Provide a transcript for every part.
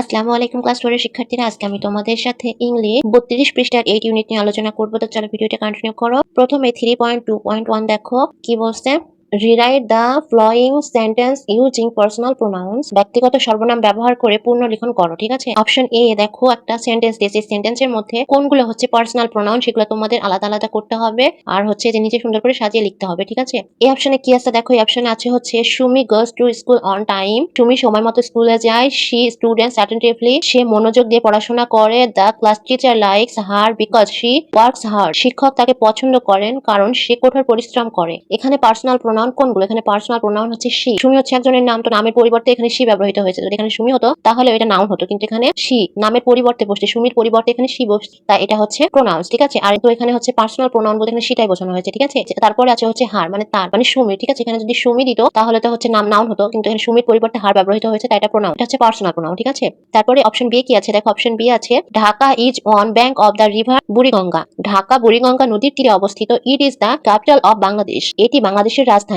আসসালামু আলাইকুম ক্লাস 4 এর শিক্ষার্থীরা, আজকে আমি তোমাদের সাথে ইংলিশ 32 পৃষ্ঠার 8 ইউনিট নিয়ে আলোচনা করব। তো চলো ভিডিওটা কন্টিনিউ করো। প্রথমে 3.2.1 দেখো কি বলছে। Rewrite the following sentence using personal pronouns. ব্যক্তিগত সর্বনাম ব্যবহার করে পূর্ণ লিখন করো। ঠিক আছে, অপশন এ দেখো একটা সেন্টেন্স দিয়েছে, সেন্টেন্সের মধ্যে কোনগুলো হচ্ছে পার্সোনাল প্রোনাউন সেগুলো তোমাদের আলাদা আলাদা করতে হবে, আর হচ্ছে যে নিচে সুন্দর করে সাজিয়ে লিখতে হবে। ঠিক আছে, এই অপশনে কি আছে দেখো। এই অপশনে আছে হচ্ছে Sumi goes to school on time. Sumi সময় মতো স্কুলে যায়। She students attentively. সে মনোযোগ দিয়ে পড়াশোনা করে। The class teacher likes her because she works hard. শিক্ষক তাকে পছন্দ করেন কারণ সে কঠোর পরিশ্রম করে। এখানে পার্সোনাল প্রোনাউন কোনগুলো? এখানে পার্সোনাল প্রোনাউন হচ্ছে শি। সুমি হচ্ছে একজনের নাম, তো নামের পরিবর্তে এখানে শি ব্যবহৃত হয়েছে। যদি এখানে সুমি হতো তাহলে এটা নাউন হতো, কিন্তু এখানে শি নামের পরিবর্তে বসছে, সুমির পরিবর্তে এখানে শি বসছে, তাই এটা হচ্ছে প্রোনাউন্স। ঠিক আছে, আর তো এখানে হচ্ছে পার্সোনাল প্রোনাউন বলতে এখানে শিটাই বোঝানো হয়েছে। ঠিক আছে, তারপরে আছে হচ্ছে হার, মানে তার, মানে সুমি। ঠিক আছে, এখানে যদি সুমি দিত তাহলে তো হচ্ছে নাউন হতো, কিন্তু এখানে সুমির পরিবর্তে হার ব্যবহৃত হয়েছে, তাই এটা প্রোনাউন। এটা হচ্ছে পার্সোনাল প্রোনাউন। ঠিক আছে, তারপরে অপশন বি কি আছে দেখো। অপশন বি আছে Dhaka is on bank of the river Buriganga. Dhaka Buriganga নদীর তীরে অবস্থিত। It is the capital of Bangladesh. এটি বাংলাদেশের রাজধানী।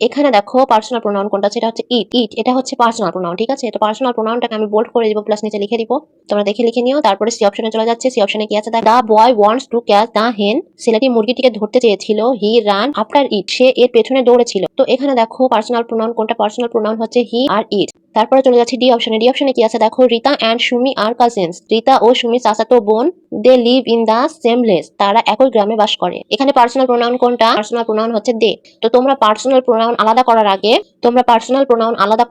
এখানে দেখো পার্সোনাল প্রোনাউন কোনটা, সেটা হচ্ছে ইট। ইট এটা হচ্ছে পার্সোনাল প্রোনাউন। ঠিক আছে, তো পার্সোনাল প্রোনাউনটাকে আমি বোল্ড করে দিব, প্লাস নিচে লিখে দিব, তোমরা দেখে লিখে নিও। তারপরে সি অপশনে চলে যাচ্ছে। সি অপশনে কি আছে দেখ। দা বয় ওয়ান্টস টু ক্যাচ দা হেন। ছেলেটি মুরগিটিকে ধরতে চেয়েছিল। He ran after it. সে এর পেছনে দৌড়েছিল। তো এখানে দেখো পার্সোনাল প্রোনাউন কোনটা। পার্সোনাল প্রোনাউন হচ্ছে হি আর ইট। তারপরে চলে যাচ্ছে ডি অপশনে। ডি অপশনে কি আছে দেখো। রিতা অ্যান্ড সুমি আর কাজিনস। রিতা ও সুমি চাচাতো বোন। They live in the same place. তারা একই গ্রামে বাস করে। এখানে পার্সোনাল প্রোনাউন কোনটা? পার্সোনাল প্রোনাউন হচ্ছে দে। তো তোমরা পার্সোনাল প্রোনাউন আলাদা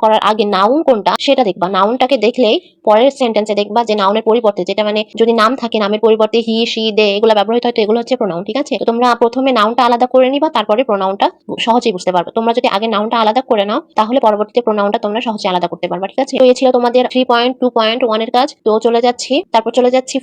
করার আগে নাউন কোনটা সেটা দেখবা। নাউনটাকে দেখলেই পরের সেন্টেন্সে দেখবা যে নাউনের পরিবর্তে, যেটা মানে যদি নাম থাকে নামের পরিবর্তে হি শি দে এগুলো ব্যবহৃত হয়, তো এগুলো হচ্ছে প্রোনাউন। ঠিক আছে, তো তোমরা প্রথমে নাউনটা আলাদা করে নিবা, তারপরে প্রোনাউনটা সহজেই বুঝতে পারবে। তোমরা যদি আগে নাউনটা আলাদা করে নাও তাহলে পরবর্তীতে প্রোনাউনটা তোমরা সহজে আলাদা করতে পারবা। ঠিক আছে, তো এই ছিল তোমাদের 3.2.1 এর কাজ। তো চলে যাচ্ছি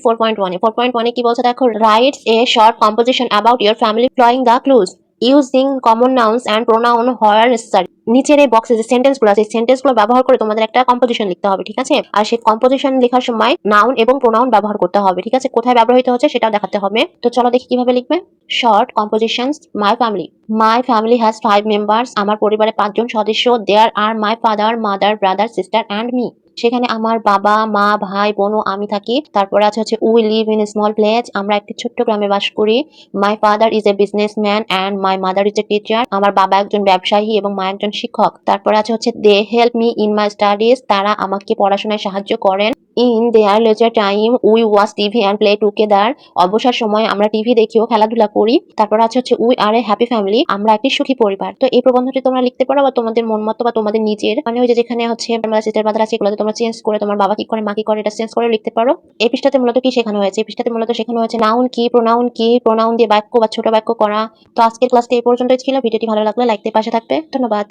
4.1 এ। 4.1 এ কি বলছে দেখো। Writes a short composition about your family following the clues using common nouns and pronoun where necessary. নিচের এই বক্সে যে সেন্টেন্সগুলো আছে, সেন্টেন্সগুলো ব্যবহার করে তোমাদের একটা কম্পোজিশন লিখতে হবে। ঠিক আছে, আর সেই কম্পোজিশন লেখার সময় নাউন এবং প্রোনাউন ব্যবহার করতে হবে। ঠিক আছে, কোথায় ব্যবহৃত হচ্ছে সেটাও দেখাতে হবে। তো চলো দেখি কিভাবে লিখবে। Short compositions. My family. My family has 5 members. আমার পরিবারে 5 জন সদস্য। There are my father mother brother sister and me. সেখানে আমার বাবা মা ভাই বোন ও আমি থাকি। তারপরে আছে হচ্ছে we live in small place. আমরা একটি ছোট্ট গ্রামে বাস করি। My father is a businessman and my mother is a teacher. আমার বাবা একজন ব্যবসায়ী এবং মা একজন শিক্ষক। তারপরে আছে হচ্ছে they help me in my studies. তারা আমাকে পড়াশোনায় সাহায্য করেন। In their leisure time we watch TV and play together. অবসর সময় আমরা টিভি দেখি ও খেলাধুলা করি। তারপর আছে হচ্ছে we are A happy family. আমরা একটি সুখী পরিবার। তো এই প্রবন্ধটি তোমরা লিখতে পারো, বা তোমাদের মন মতো বা তোমাদের নিজের, মানে ওই যে যেখানে হচ্ছে সিস্টার ব্রাদার আছে এগুলোতে তোমরা চেঞ্জ করে, তোমার বাবা কি করে মা কি করে এটা চেঞ্জ করে লিখতে পারো। এই পৃষ্ঠাতে মূলত কি শেখানো হয়েছে? এই পৃষ্ঠাতে মূলত শেখানো হয়েছে নাউন কি, প্রোনাউন কি, প্রোনাউন দিয়ে বাক্য বা ছোট বাক্য করা। তো আজকের ক্লাসটি এই পর্যন্তই ছিল। ভিডিওটি ভালো লাগলে লাইক দিয়ে পাশে থাকবে। ধন্যবাদ।